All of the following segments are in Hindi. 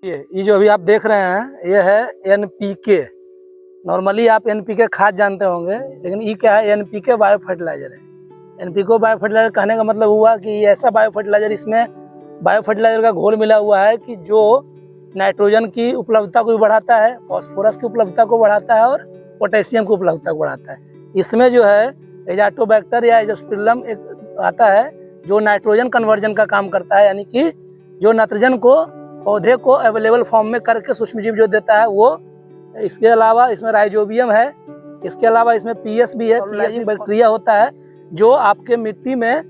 ये जो अभी आप देख रहे हैं ये है एनपीके। नॉर्मली आप एनपीके खाद जानते होंगे, लेकिन ये क्या है, एनपीके बायो फर्टिलाइजर है। एनपीके बायो फर्टिलाइजर कहने का मतलब हुआ कि ये ऐसा बायो फर्टिलाइजर, इसमें बायो फर्टिलाइजर का घोल मिला हुआ है कि जो नाइट्रोजन की उपलब्धता को भी बढ़ाता है, फास्फोरस की उपलब्धता को बढ़ाता है और पोटेशियम की उपलब्धता को बढ़ाता है। इसमें जो है एजाटोबैक्टर या एजोस्पिरिलम एक आता है जो नाइट्रोजन कन्वर्जन का काम करता है, यानी कि जो नाइट्रोजन को पौधे को अवेलेबल फॉर्म में करके सूक्ष्मजीव जो देता है वो। इसके अलावा इसमें राइजोबियम है, इसके अलावा इसमें पीएस भी है। पीएस बैक्टीरिया होता है जो आपके मिट्टी में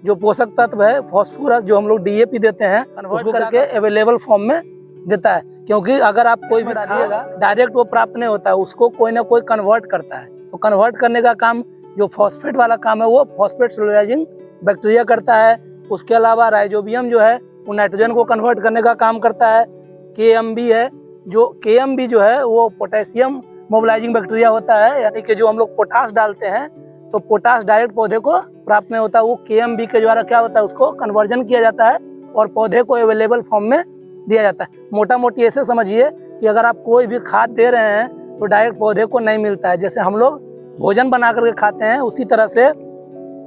जो पोषक तत्व है फास्फोरस जो हम लोग डीएपी देते हैं उसको करके अवेलेबल फॉर्म में देता है। क्योंकि अगर आप कोई भी डालिएगा डायरेक्ट वो प्राप्त नहीं होता है, उसको कोई ना कोई कन्वर्ट करता है। तो कन्वर्ट करने का काम जो फॉस्फेट वाला काम है वो फॉस्फेट सोलराइजिंग बैक्टीरिया करता है। उसके अलावा राइजोबियम जो है वो नाइट्रोजन को कन्वर्ट करने का काम करता है। केएमबी है, जो केएमबी जो है वो पोटेशियम मोबिलाइजिंग बैक्टीरिया होता है, यानी कि जो हम लोग पोटास डालते हैं तो पोटास डायरेक्ट पौधे को प्राप्त नहीं होता, वो केएमबी के द्वारा क्या होता है उसको कन्वर्जन किया जाता है और पौधे को अवेलेबल फॉर्म में दिया जाता है। मोटा मोटी ऐसे समझिए कि अगर आप कोई भी खाद दे रहे हैं तो डायरेक्ट पौधे को नहीं मिलता है। जैसे हम लोग भोजन बना करके खाते हैं उसी तरह से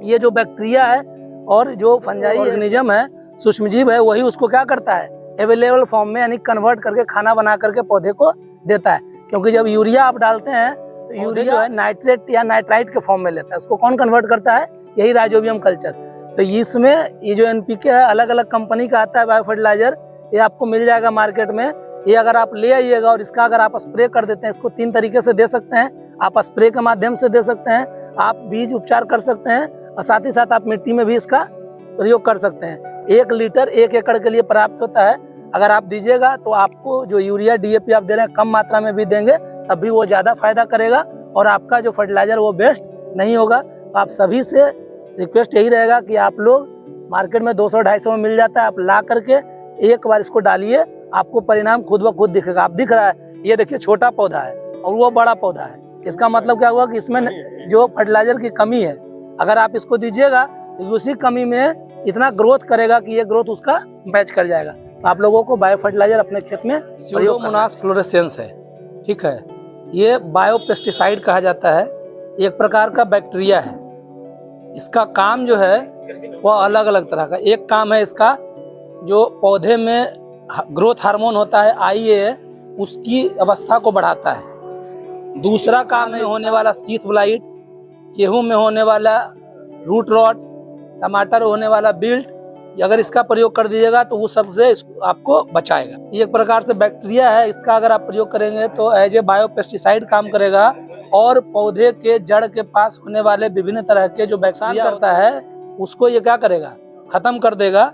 ये जो बैक्टीरिया है और जो फंजाई ऑर्गेनिज्म है, सूक्ष्मजीव है, वही उसको क्या करता है अवेलेबल फॉर्म में यानी कन्वर्ट करके खाना बना करके पौधे को देता है। क्योंकि जब यूरिया आप डालते हैं तो यूरिया जो है नाइट्रेट या नाइट्राइट के फॉर्म में लेता है, उसको कौन कन्वर्ट करता है, यही राइजोबियम कल्चर। तो इसमें ये जो एनपीके है अलग अलग कंपनी का आता है बायो फर्टिलाइजर, ये आपको मिल जाएगा मार्केट में। ये अगर आप ले आइएगा और इसका अगर आप स्प्रे कर देते हैं, इसको 3 तरीके से दे सकते हैं। आप स्प्रे के माध्यम से दे सकते हैं, आप बीज उपचार कर सकते हैं और साथ ही साथ आप मिट्टी में भी इसका प्रयोग कर सकते हैं। 1 लीटर 1 एकड़ के लिए पर्याप्त होता है। अगर आप दीजिएगा तो आपको जो यूरिया डीएपी आप दे रहे हैं कम मात्रा में भी देंगे तब भी वो ज़्यादा फायदा करेगा और आपका जो फर्टिलाइजर वो बेस्ट नहीं होगा। तो आप सभी से रिक्वेस्ट यही रहेगा कि आप लोग मार्केट में 200-250 में मिल जाता है, आप ला करके एक बार इसको डालिए, आपको परिणाम खुद ब खुद दिखेगा। आप दिख रहा है ये देखिए छोटा पौधा है और वो बड़ा पौधा है, इसका मतलब क्या हुआ कि इसमें जो फर्टिलाइजर की कमी है, अगर आप इसको दीजिएगा तो उसी कमी में इतना ग्रोथ करेगा कि ये ग्रोथ उसका मैच कर जाएगा। तो आप लोगों को बायो फर्टिलाइजर अपने खेत में स्यूडोमोनास फ्लोरेसेंस है, ठीक है। ये बायो पेस्टिसाइड कहा जाता है, एक प्रकार का बैक्टीरिया है। इसका काम जो है वो अलग अलग तरह का। एक काम है इसका जो पौधे में ग्रोथ हार्मोन होता है आईए, उसकी अवस्था को बढ़ाता है। दूसरा काम है होने वाला सीथ ब्लाइट, गेहूं में होने वाला रूट रॉट, टमाटर होने वाला बिल्ट, अगर इसका प्रयोग कर दीजिएगा तो वो सबसे आपको बचाएगा। ये एक प्रकार से बैक्टीरिया है, इसका अगर आप प्रयोग करेंगे तो एज ए बायो पेस्टिसाइड काम करेगा और पौधे के जड़ के पास होने वाले विभिन्न तरह के जो बैक्टीरिया होता है उसको ये क्या करेगा, खत्म कर देगा।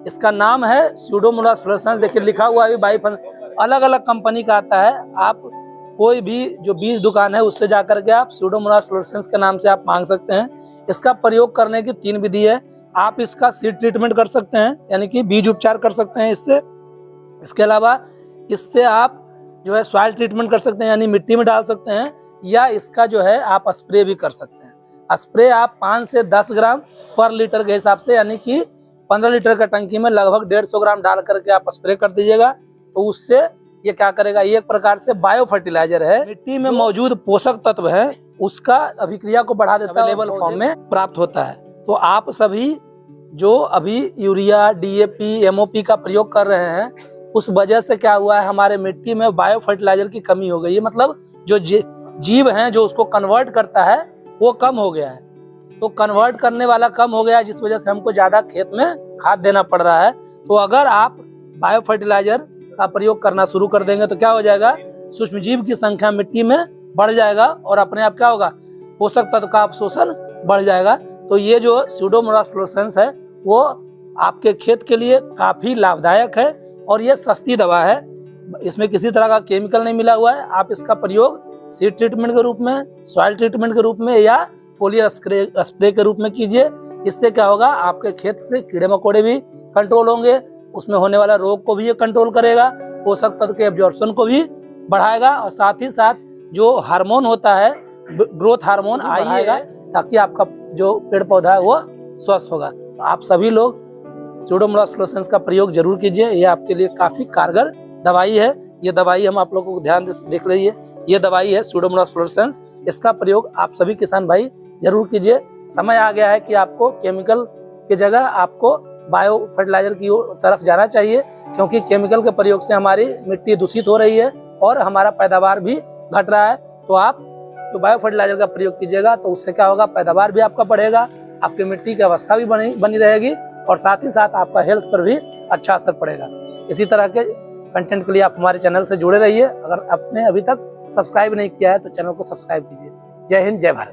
इसका नाम है स्यूडोमोनास फ्लोरेसेंस। देखिए लिखा हुआ है बाई, अलग अलग कंपनी का आता है। आप कोई भी जो बीज दुकान है उससे जाकर के आप स्यूडोमोनास फ्लोरेसेंस के नाम से आप मांग सकते हैं। इसका प्रयोग करने की 3 विधि है। आप इसका सीड ट्रीटमेंट कर सकते हैं, यानी कि बीज उपचार कर सकते हैं इससे। इसके अलावा इससे आप जो है सॉइल ट्रीटमेंट कर सकते हैं, यानी मिट्टी में डाल सकते हैं, या इसका जो है आप स्प्रे भी कर सकते हैं। स्प्रे आप 5 से 10 ग्राम पर लीटर के हिसाब से, यानी कि 15 लीटर का टंकी में लगभग 150 ग्राम डाल करके आप स्प्रे कर दीजिएगा। तो उससे ये क्या करेगा, ये एक प्रकार से बायो फर्टिलाइजर है। मिट्टी में मौजूद पोषक तत्व है उसका अभिक्रिया को बढ़ा देता है, अवेलेबल फॉर्म में प्राप्त होता है। तो आप सभी जो अभी यूरिया डीएपी एमओपी का प्रयोग कर रहे हैं उस वजह से क्या हुआ है, हमारे मिट्टी में बायो फर्टिलाइजर की कमी हो गई है। मतलब जो जीव हैं जो उसको कन्वर्ट करता है वो कम हो गया है। तो कन्वर्ट करने वाला कम हो गया है, जिस वजह से हमको ज़्यादा खेत में खाद देना पड़ रहा है। तो अगर आप बायो फर्टिलाइजर का प्रयोग करना शुरू कर देंगे तो क्या हो जाएगा, सूक्ष्मजीव की संख्या मिट्टी में बढ़ जाएगा और अपने आप क्या होगा, पोषक तत्व का अवशोषण बढ़ जाएगा। तो ये जो स्यूडोमोनास फ्लोरेसेंस है वो आपके खेत के लिए काफ़ी लाभदायक है और ये सस्ती दवा है। इसमें किसी तरह का केमिकल नहीं मिला हुआ है। आप इसका प्रयोग सीड ट्रीटमेंट के रूप में, सॉइल ट्रीटमेंट के रूप में या फोलियर स्प्रे के रूप में कीजिए। इससे क्या होगा, आपके खेत से कीड़े मकोड़े भी कंट्रोल होंगे, उसमें होने वाला रोग को भी ये कंट्रोल करेगा, पोषक तत्व के एब्जॉर्प्शन को भी बढ़ाएगा और साथ ही साथ जो हार्मोन होता है ग्रोथ हार्मोन आएगा ताकि आपका जो पेड़ पौधा है वो स्वस्थ होगा। तो आप सभी लोग स्यूडोमोनास फ्लोरेसेंस का प्रयोग जरूर कीजिए, ये आपके लिए काफ़ी कारगर दवाई है, ये दवाई हम आप लोगों को ध्यान से देख रही है, ये दवाई है सूडोमोनास फ्लोरेसेंस। इसका प्रयोग आप सभी किसान भाई जरूर कीजिए। समय आ गया है कि आपको केमिकल की जगह आपको बायो फर्टिलाइजर की तरफ जाना चाहिए, क्योंकि केमिकल के प्रयोग से हमारी मिट्टी दूषित हो रही है और हमारा पैदावार भी घट रहा है। तो आप जो बायो फर्टिलाइजर का प्रयोग कीजिएगा तो उससे क्या होगा, पैदावार भी आपका बढ़ेगा, आपकी मिट्टी की अवस्था भी बनी रहेगी और साथ ही साथ आपका हेल्थ पर भी अच्छा असर पड़ेगा। इसी तरह के कंटेंट के लिए आप हमारे चैनल से जुड़े रहिए। अगर आपने अभी तक सब्सक्राइब नहीं किया है तो चैनल को सब्सक्राइब कीजिए। जय हिंद, जय भारत।